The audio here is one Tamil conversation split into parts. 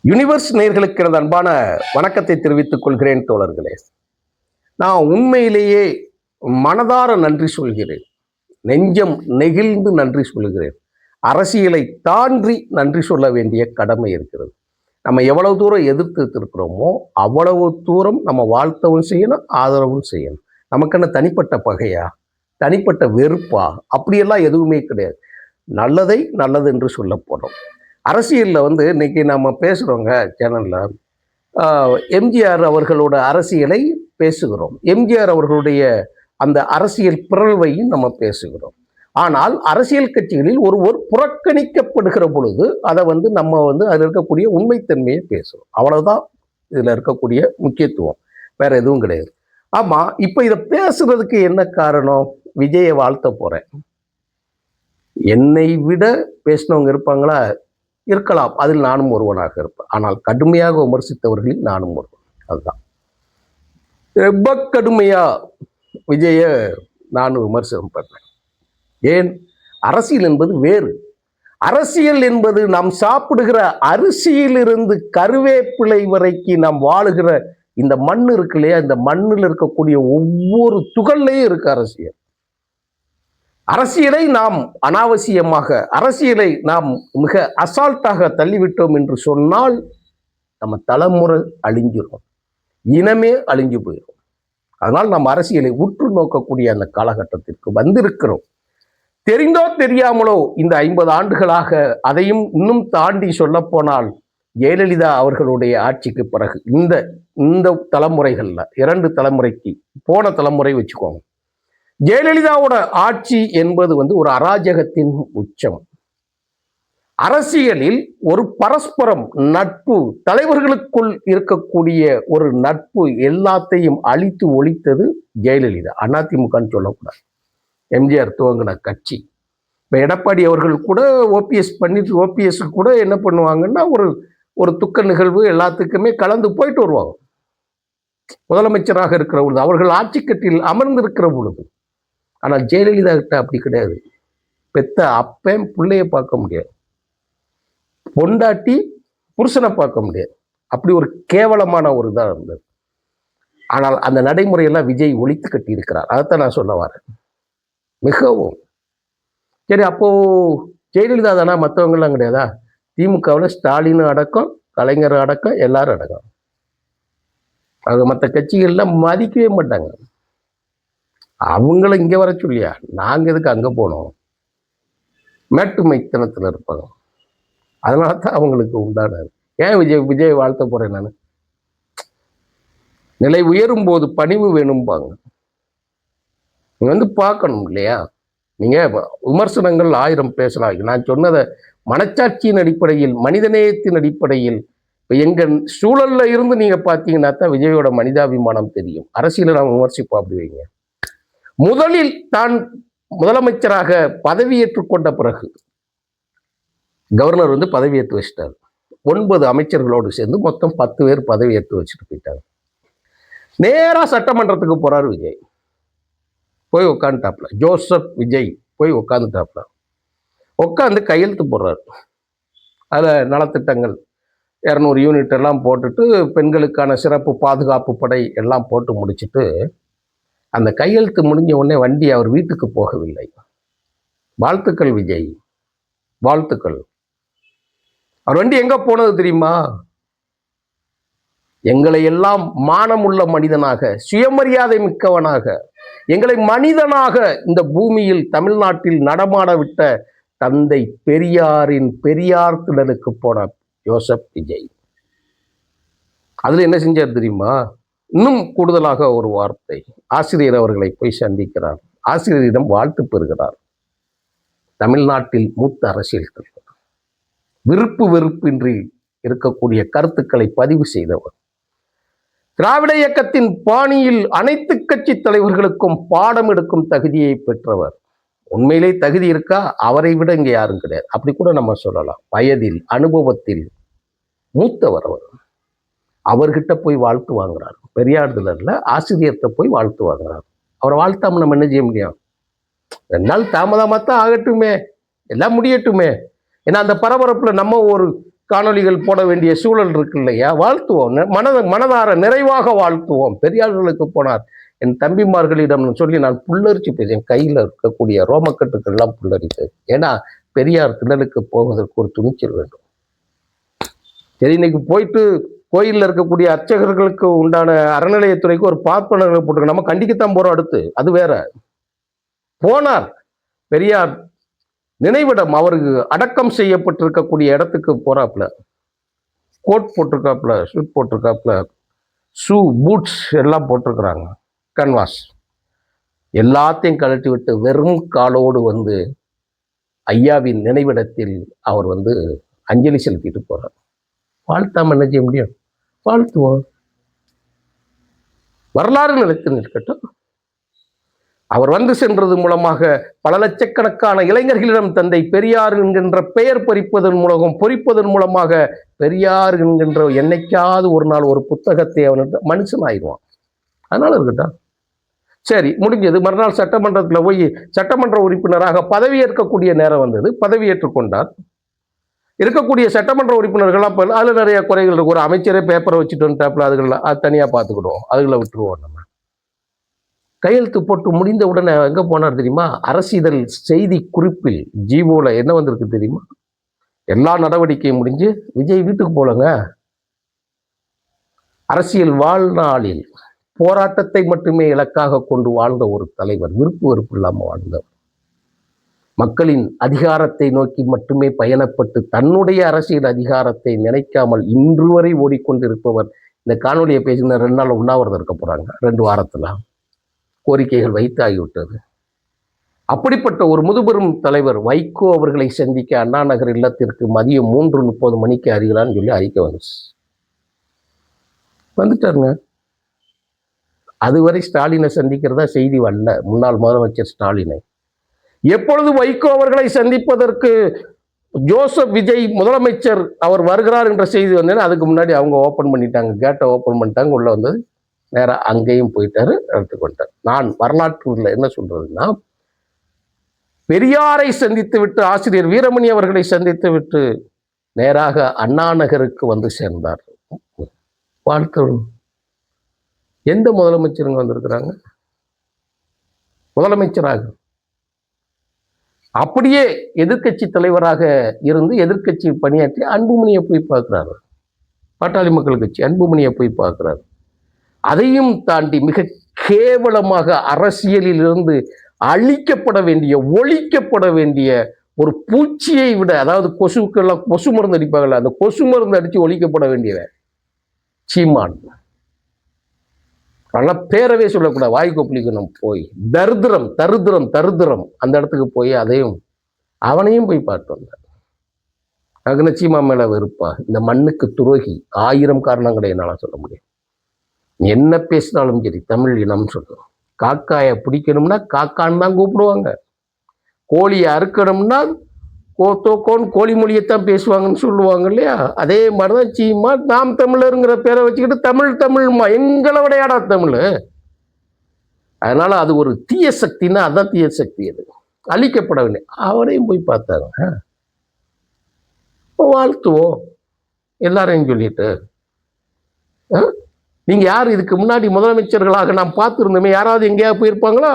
யுனிவர்ஸ் நேயர்களுக்கு எனது அன்பான வணக்கத்தை தெரிவித்துக் கொள்கிறேன் தோழர்களே. நான் உண்மையிலேயே மனதார நன்றி சொல்கிறேன், நெஞ்சம் நெகிழ்ந்து நன்றி சொல்கிறேன். அரசியலை தாண்டி நன்றி சொல்ல வேண்டிய கடமை இருக்கிறது. நம்ம எவ்வளவு தூரம் எதிர்த்து இருக்கிறோமோ அவ்வளவு தூரம் நம்ம வாழ்த்தவும் செய்யணும், ஆதரவும் செய்யணும். நமக்குன்னு தனிப்பட்ட பகையா, தனிப்பட்ட வெறுப்பா, அப்படியெல்லாம் எதுவுமே கிடையாது. நல்லதை நல்லது என்று சொல்ல போறோம். அரசியலில் இன்னைக்கு நம்ம பேசுகிறோங்க சேனலில். எம்ஜிஆர் அவர்களோட அரசியலை பேசுகிறோம், எம்ஜிஆர் அவர்களுடைய அந்த அரசியல் பிறழ்வையும் நம்ம பேசுகிறோம். ஆனால் அரசியல் கட்சிகளில் ஒருவர் புறக்கணிக்கப்படுகிற பொழுது அதை நம்ம அதில் இருக்கக்கூடிய உண்மைத்தன்மையை பேசுகிறோம். அவ்வளவுதான் இதில் இருக்கக்கூடிய முக்கியத்துவம், வேற எதுவும் கிடையாது. ஆமாம், இப்போ இதை பேசுறதுக்கு என்ன காரணம்? விஜயை வாழ்த்த போகிறேன். என்னை விட பேசினவங்க இருப்பாங்களா? இருக்கலாம், அதில் நானும் ஒருவனாக இருப்பேன். ஆனால் கடுமையாக விமர்சித்தவர்களில் நானும் ஒருவன். அதுதான் ரொம்ப கடுமையா விஜய நானும் விமர்சனம் பண்ணேன். ஏன்? அரசியல் என்பது வேறு. அரசியல் என்பது நாம் சாப்பிடுகிற அரிசியிலிருந்து கருவேப்பிலை வரைக்கும் நாம் வாழுகிற இந்த மண் இருக்கு இல்லையா, இந்த மண்ணில் இருக்கக்கூடிய ஒவ்வொரு துகள்லையும் இருக்கு அரசியல். அரசியலை நாம் அனாவசியமாக, அரசியலை நாம் மிக அசால்ட்டாக தள்ளிவிட்டோம் என்று சொன்னால் நம்ம தலைமுறை அழிஞ்சிடும், இனமே அழிஞ்சு போயிடும். அதனால் நாம் அரசியலை உற்று நோக்கக்கூடிய அந்த காலகட்டத்திற்கு வந்திருக்கிறோம். தெரிந்தோ தெரியாமலோ இந்த 50 ஆண்டுகளாக, அதையும் இன்னும் தாண்டி சொல்ல போனால் ஜெயலலிதா அவர்களுடைய ஆட்சிக்கு பிறகு இந்த தலைமுறைகள்ல 2 தலைமுறைக்கு போன தலைமுறை வச்சுக்கோங்க, ஜெயலலிதாவோட ஆட்சி என்பது ஒரு அராஜகத்தின் உச்சம். அரசியலில் ஒரு பரஸ்பரம் நட்பு, தலைவர்களுக்குள் இருக்கக்கூடிய ஒரு நட்பு எல்லாத்தையும் அழித்து ஒழித்தது ஜெயலலிதா. அதிமுகன்னு சொல்லக்கூடாது, எம்ஜிஆர் துவங்கின கட்சி. இப்போ எடப்பாடி அவர்கள் கூட ஓபிஎஸ் பண்ணிட்டு, ஓபிஎஸ் கூட என்ன பண்ணுவாங்கன்னா ஒரு துக்க நிகழ்வு எல்லாத்துக்குமே கலந்து போயிட்டு வருவாங்க. முதலமைச்சராக இருக்கிற பொழுது, அவர்கள் ஆட்சி கட்டில் அமர்ந்திருக்கிற பொழுது. ஆனால் ஜெயலலிதா கிட்ட அப்படி கிடையாது. பெத்த அப்பன் பிள்ளைய பார்க்க முடியாது, பொண்டாட்டி புருஷனை பார்க்க முடியாது. அப்படி ஒரு கேவலமான ஒரு இதாக இருந்தது. ஆனால் அந்த நடைமுறையெல்லாம் விஜய் ஒழித்து கட்டி இருக்கிறார். அதைத்தான் நான் சொல்ல வரேன். மிகவும் சரி. அப்போ ஜெயலலிதா தானா, மற்றவங்கெல்லாம் கிடையாதா? திமுகவில் ஸ்டாலின் அடக்கம், கலைஞர் அடக்கம், எல்லாரும் அடக்கம். அது மற்ற கட்சிகள்லாம் மதிக்கவே மாட்டாங்க. அவங்கள இங்கே வர சொல்லியா, நாங்கள் எதுக்கு அங்கே போனோம்? மேட்டு மைத்தனத்தில் இருப்பாங்க. அதனால தான் அவங்களுக்கு உண்டானது. ஏன் விஜய் வாழ்த்த போகிறேன் நான்? நிலை உயரும் போது பணிவு வேணும்பாங்க. நீங்கள் பார்க்கணும் இல்லையா? நீங்கள் விமர்சனங்கள் 1000 பேசலாம். நான் சொன்னதை மனச்சாட்சியின் அடிப்படையில், மனிதநேயத்தின் அடிப்படையில், இப்போ எங்கள் சூழலில் இருந்து நீங்கள் பார்த்தீங்கன்னா தான் விஜயோட மனிதாபிமானம் தெரியும். அரசியலை நாம் விமர்சிப்போம் அப்படி வைங்க. முதலில் தான் முதலமைச்சராக பதவியேற்றுக் கொண்ட பிறகு கவர்னர் பதவியேற்று வச்சிட்டார். 9 அமைச்சர்களோடு சேர்ந்து மொத்தம் 10 பேர் பதவியேற்று வச்சுட்டு போயிட்டாங்க. நேரா சட்டமன்றத்துக்கு போறாரு விஜய். போய் உட்காந்துட்டாப்ல, ஜோசப் விஜய் போய் உட்காந்துட்டாப்ல. உட்காந்து கையெழுத்து போடுறாரு. அதில் நலத்திட்டங்கள் 200 யூனிட் எல்லாம் போட்டுட்டு, பெண்களுக்கான சிறப்பு பாதுகாப்பு படை எல்லாம் போட்டு முடிச்சுட்டு, அந்த கையெழுத்து முடிஞ்ச உடனே வண்டி அவர் வீட்டுக்கு போகவில்லை. வாழ்த்துக்கள் விஜய், வாழ்த்துக்கள். அவர் வண்டி எங்க போனது தெரியுமா? எங்களை எல்லாம் மானமுள்ள மனிதனாக, சுயமரியாதை மிக்கவனாக, எங்களை மனிதனாக இந்த பூமியில் தமிழ்நாட்டில் நடமாட விட்ட தந்தை பெரியாரின் பெரியார் திடலுக்கு போன ஜோசப் விஜய். அதுல என்ன செஞ்சார் தெரியுமா? இன்னும் கூடுதலாக ஒரு வார்த்தை, ஆசிரியர் அவர்களை போய் சந்திக்கிறார். ஆசிரியரிடம் வாழ்த்து பெறுகிறார். தமிழ்நாட்டில் மூத்த அரசியல் தலைவர், விருப்பு வெறுப்பின்றி இருக்கக்கூடிய கருத்துக்களை பதிவு செய்தவர், திராவிட இயக்கத்தின் பாணியில் அனைத்து கட்சி தலைவர்களுக்கும் பாடம் எடுக்கும் தகுதியை பெற்றவர். உண்மையிலே தகுதி இருக்கா? அவரை விட இங்கே யாரும் கிடையாது. அப்படி கூட நம்ம சொல்லலாம். வயதில், அனுபவத்தில் மூத்தவர் அவர். அவர்கிட்ட போய் வாழ்த்து வாங்குறார். பெரியார் திடல்ல ஆசிரியர்கிட்ட போய் வாழ்த்து வாங்குறார். அவரை வாழ்த்தாம நம்ம என்ன செய்ய முடியும்? 2 நாள் தாமதமாக தான் ஆகட்டுமே, எல்லாம் முடியட்டுமே. ஏன்னா அந்த பரபரப்புல நம்ம ஒரு காணொளிகள் போட வேண்டிய சூழல் இருக்கு இல்லையா? வாழ்த்துவோம், மனதார நிறைவாக வாழ்த்துவோம். பெரியார்களுக்கு போனார். என் தம்பிமார்களிடம் சொல்லி நான் புல்லரிச்சு பேசேன். கையில் இருக்கக்கூடிய ரோமக்கட்டுக்கள் எல்லாம் புல்லரித்தது. ஏன்னா பெரியார் திடலுக்கு போவதற்கு ஒரு துணிச்சல் வேண்டும். சரி, இன்னைக்கு போயிட்டு கோயிலில் இருக்கக்கூடிய அர்ச்சகர்களுக்கு உண்டான அறநிலையத்துறைக்கு ஒரு பார்ப்பனர்களை போட்டு நம்ம கண்டிக்கத்தான் போறோம். அடுத்து அது வேற. போனார் பெரியார் நினைவிடம், அவருக்கு அடக்கம் செய்யப்பட்டிருக்கக்கூடிய இடத்துக்கு போறாப்புல. கோட் போட்டிருக்காப்புல, ஷூட் போட்டிருக்காப்புல, ஷூ பூட்ஸ் எல்லாம் போட்டிருக்கிறாங்க, கன்வாஸ் எல்லாத்தையும் கழட்டி விட்டு வெறும் காலோடு வந்து ஐயாவின் நினைவிடத்தில் அவர் வந்து அஞ்சலி செலுத்திட்டு போறார். வாழ்த்தாம என்ன செய்ய முடியும்? வாழ்த்துவோம். வரலாறு நிலைத்து நிற்கட்டும். அவர் வந்து சென்றது மூலமாக பல லட்சக்கணக்கான இளைஞர்களிடம் தந்தை பெரியார் என்கின்ற பெயர் பொறிப்பதன் மூலமாக பெரியார் என்கின்ற என்னைக்காவது ஒரு நாள் ஒரு புத்தகத்தை அவனுக்கு மனுஷன் ஆயிடுவான். அதனால இருக்கட்டும். சரி, முடிஞ்சது. மறுநாள் சட்டமன்றத்தில் போய் சட்டமன்ற உறுப்பினராக பதவியேற்கக்கூடிய நேரம் வந்தது. பதவியேற்றுக் கொண்டார். இருக்கக்கூடிய சட்டமன்ற உறுப்பினர்கள்லாம் அதில் நிறைய குறைகள் இருக்கு. ஒரு அமைச்சரே பேப்பரை வச்சுட்டு வந்துட்டாப்புல, அது தனியாக பார்த்துக்கிடுவோம், அதுகளை விட்டுருவோம். நம்ம கையெழுத்து போட்டு முடிந்த உடனே எங்கே போனார் தெரியுமா? அரசிதழ் செய்தி குறிப்பில் ஜீவோல என்ன வந்திருக்கு தெரியுமா? எல்லா நடவடிக்கையும் முடிஞ்சு விஜய் வீட்டுக்கு போலங்க. அரசியல் வாழ்நாளில் போராட்டத்தை மட்டுமே இலக்காக கொண்டு வாழ்ந்த ஒரு தலைவர், விருப்பு வெறுப்பு இல்லாமல் வாழ்ந்தவர், மக்களின் அதிகாரத்தை நோக்கி மட்டுமே பயணப்பட்டு தன்னுடைய அரசியல் அதிகாரத்தை நினைக்காமல் இன்று வரை ஓடிக்கொண்டிருப்பவர். இந்த காணொலியை பேசின 2 நாள் உண்ணாவிரதம் இருக்க போறாங்க. 2 வாரத்தில் கோரிக்கைகள் வைத்தாகிவிட்டது. அப்படிப்பட்ட ஒரு முதுபெரும் தலைவர் வைகோ அவர்களை சந்திக்க அண்ணா நகர் இல்லத்திற்கு மதியம் 3:30 மணிக்கு அறியலான்னு சொல்லி அறிக்கை வந்துட்டாருங்க. அதுவரை ஸ்டாலினை சந்திக்கிறதா செய்தி வரல, முன்னாள் முதலமைச்சர் ஸ்டாலினை. எப்பொழுது வைகோ அவர்களை சந்திப்பதற்கு ஜோசப் விஜய் முதலமைச்சர் அவர் வருகிறார் என்ற செய்தி வந்தேன்னா அதுக்கு முன்னாடி அவங்க ஓப்பன் பண்ணிட்டாங்க, கேட்டை ஓப்பன் பண்ணிட்டாங்க. உள்ள வந்தது நேராக அங்கேயும் போயிட்டாரு, எடுத்துக்கொண்டார். நான் வரலாற்றில் என்ன சொல்றதுன்னா, பெரியாரை சந்தித்து விட்டு ஆசிரியர் வீரமணி அவர்களை சந்தித்து விட்டு நேராக அண்ணா நகருக்கு வந்து சேர்ந்தார். வாழ்த்து. எந்த முதலமைச்சருங்க வந்திருக்கிறாங்க முதலமைச்சராக? அப்படியே எதிர்கட்சி தலைவராக இருந்து எதிர்கட்சி பணியாற்றி அன்புமணியை போய் பார்க்கிறாரு. பாட்டாளி மக்கள் கட்சி அன்புமணியை போய் பார்க்கிறாரு. அதையும் தாண்டி மிக கேவலமாக அரசியலில் இருந்து அழிக்கப்பட வேண்டிய, ஒழிக்கப்பட வேண்டிய ஒரு பூச்சியை விட, அதாவது கொசுக்கெல்லாம் கொசு மருந்து அடிப்பாங்கல்ல, அந்த கொசு மருந்து அடித்து ஒழிக்கப்பட வேண்டிய சீமான். ஆனால் பேரவே சொல்லக்கூடாது, வாய் கொப்பளிக்கணும். போய் தரித்திரம் தரித்திரம் தரித்திரம் அந்த இடத்துக்கு போய் அதையும் அவனையும் போய் பார்த்து வந்தார். அதுக்குன்னு சீமா மேல வெறுப்பா? இந்த மண்ணுக்கு துரோகி 1000 காரணங்களை என்னால் சொல்ல முடியும். என்ன பேசினாலும் சரி தமிழ் இனம் சொல்லுவோம். காக்காயை பிடிக்கணும்னா காக்கான்னு தான் கூப்பிடுவாங்க. கோழியை அறுக்கணும்னா கோத்தோக்கோன்னு கோழி மொழியைத்தான் பேசுவாங்கன்னு சொல்லுவாங்க இல்லையா? அதே மாதிரிதான் சீமா நாம் தமிழருங்கிற பேரை வச்சுக்கிட்டு தமிழ் தமிழ்மா, எங்களை விடையாடா தமிழ். அதனால அது ஒரு தீய சக்தின்னா அதான் தீய சக்தி, அது அழிக்கப்பட வேண்டிய. அவரையும் போய் பார்த்தாங்க. வாழ்த்துவோம் எல்லாரையும் சொல்லிட்டு. நீங்க யார் இதுக்கு முன்னாடி முதலமைச்சர்களாக நாம் பார்த்துருந்தோமே, யாராவது எங்கேயாவது போயிருப்பாங்களா?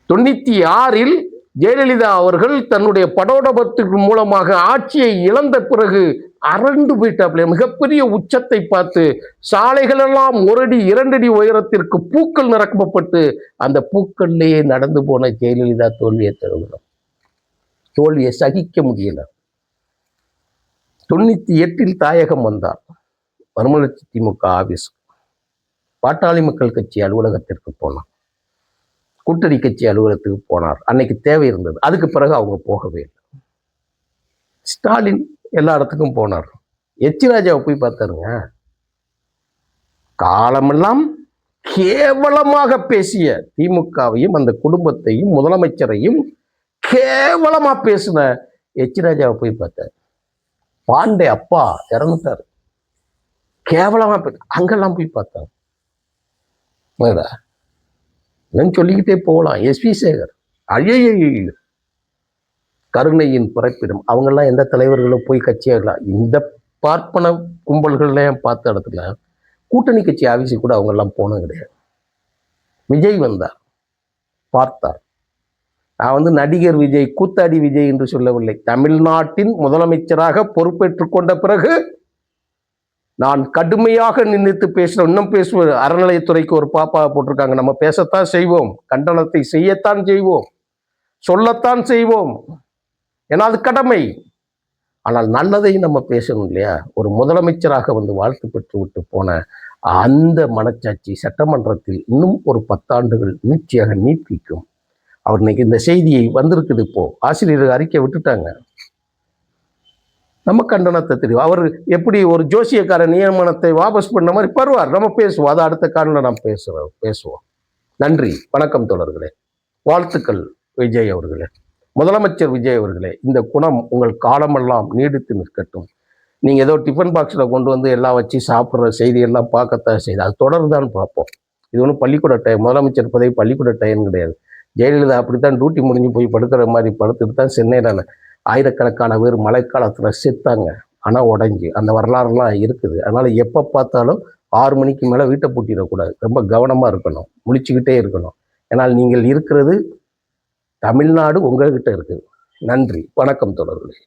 96இல் ஜெயலலிதா அவர்கள் தன்னுடைய படோடபத்தின் மூலமாக ஆட்சியை இழந்த பிறகு அரண்டு போயிட்டாப்ல. மிகப்பெரிய உச்சத்தை பார்த்து சாலைகள் எல்லாம் 1 அடி 2 அடி உயரத்திற்கு பூக்கள் நிரப்பப்பட்டு அந்த பூக்கள்லேயே நடந்து போன ஜெயலலிதா தோல்வியை தருகிறோம். தோல்வியை சகிக்க முடியல. 98இல் தாயகம் வந்தார். மறுமலர்ச்சி திமுக ஆபீஸ், பாட்டாளி மக்கள் கட்சி அலுவலகத்திற்கு போனார், கூட்டணி கட்சி அலுவலகத்துக்கு போனார். அன்னைக்கு தேவை இருந்தது. அதுக்கு பிறகு அவங்க போகவே இல்லை. ஸ்டாலின் எல்லா இடத்துக்கும் போனார். எச் ராஜாவை போய் பார்த்தாருங்க. காலமெல்லாம் கேவலமாக பேசிய திமுகவையும் அந்த குடும்பத்தையும் முதலமைச்சரையும் கேவலமா பேசின எச் ராஜாவை போய் பார்த்தார். பாண்டே அப்பா இறந்துட்டாரு, கேவலமா அங்கெல்லாம் போய் பார்த்தாங்க. சொல்லிக்கிட்டே போகலாம். எஸ்வி சேகர், ஐயோ கருணையின் பிறப்பிடம். அவங்கெல்லாம் எந்த தலைவர்களும் போய் கட்சியாகலாம். இந்த பார்ப்பன கும்பல்கள்லாம் பார்த்த இடத்துல கூட்டணி கட்சி ஆஃபீஸுக்கு கூட அவங்கெல்லாம் போனது கிடையாது. விஜய் வந்தார், பார்த்தார். நான் நடிகர் விஜய், கூத்தாடி விஜய் என்று சொல்லவில்லை. தமிழ்நாட்டின் முதலமைச்சராக பொறுப்பேற்றுக் கொண்ட பிறகு நான் கடுமையாக நின்றுத்து பேசுகிறேன். இன்னும் பேசுவது, அறநிலையத்துறைக்கு ஒரு பாப்பா போட்டிருக்காங்க, நம்ம பேசத்தான் செய்வோம், கண்டனத்தை செய்யத்தான் செய்வோம், சொல்லத்தான் செய்வோம், ஏன்னா அது கடமை. ஆனால் நல்லதை நம்ம பேசணும் இல்லையா? ஒரு முதலமைச்சராக வாழ்த்து பெற்று விட்டு போன அந்த மனச்சாட்சி சட்டமன்றத்தில் இன்னும் ஒரு 10 ஆண்டுகள் நீட்சியாக நீட்டிக்கும். அவர் இன்னைக்கு இந்த செய்தியை வந்திருக்குது. இப்போ ஆசிரியர்கள் அறிக்கை விட்டுட்டாங்க. நம்ம கண்டனத்தை தெரியும். அவர் எப்படி ஒரு ஜோசியக்கார நியமனத்தை வாபஸ் பண்ண மாதிரி பருவார். நம்ம பேசுவோம், அதை அடுத்த காலில் நாம் பேசுவோம். நன்றி, வணக்கம் தோழர்களே, வாழ்த்துக்கள் விஜய் அவர்களே, முதலமைச்சர் விஜய் அவர்களே. இந்த குணம் உங்கள் காலமெல்லாம் நீடித்து நிற்கட்டும். நீங்கள் ஏதோ டிஃபன் பாக்ஸில் கொண்டு எல்லாம் வச்சு சாப்பிட்ற செய்தியெல்லாம் பார்க்கத்தான் செய்து, அது தொடர்தான் பார்ப்போம். இது ஒன்றும் பள்ளிக்கூட டைம், முதலமைச்சர் பதவி பள்ளிக்கூட டைம் கிடையாது. ஜெயலலிதா அப்படித்தான் டியூட்டி முடிஞ்சு போய் படுக்கிற மாதிரி படுத்துட்டு தான் சென்னையில் ஆயிரக்கணக்கான பேர் மழைக்காலத்தில் செத்தாங்க. ஆனால் உடஞ்சி அந்த வரலாறுலாம் இருக்குது. அதனால் எப்போ பார்த்தாலும் 6 மணிக்கு மேலே வீட்டை பூட்டிடக்கூடாது. ரொம்ப கவனமாக இருக்கணும், முழிச்சுக்கிட்டே இருக்கணும். ஏன்னால் நீங்கள் இருக்கிறது தமிழ்நாடு உங்கள்கிட்ட இருக்குது. நன்றி, வணக்கம் தோழர்களே.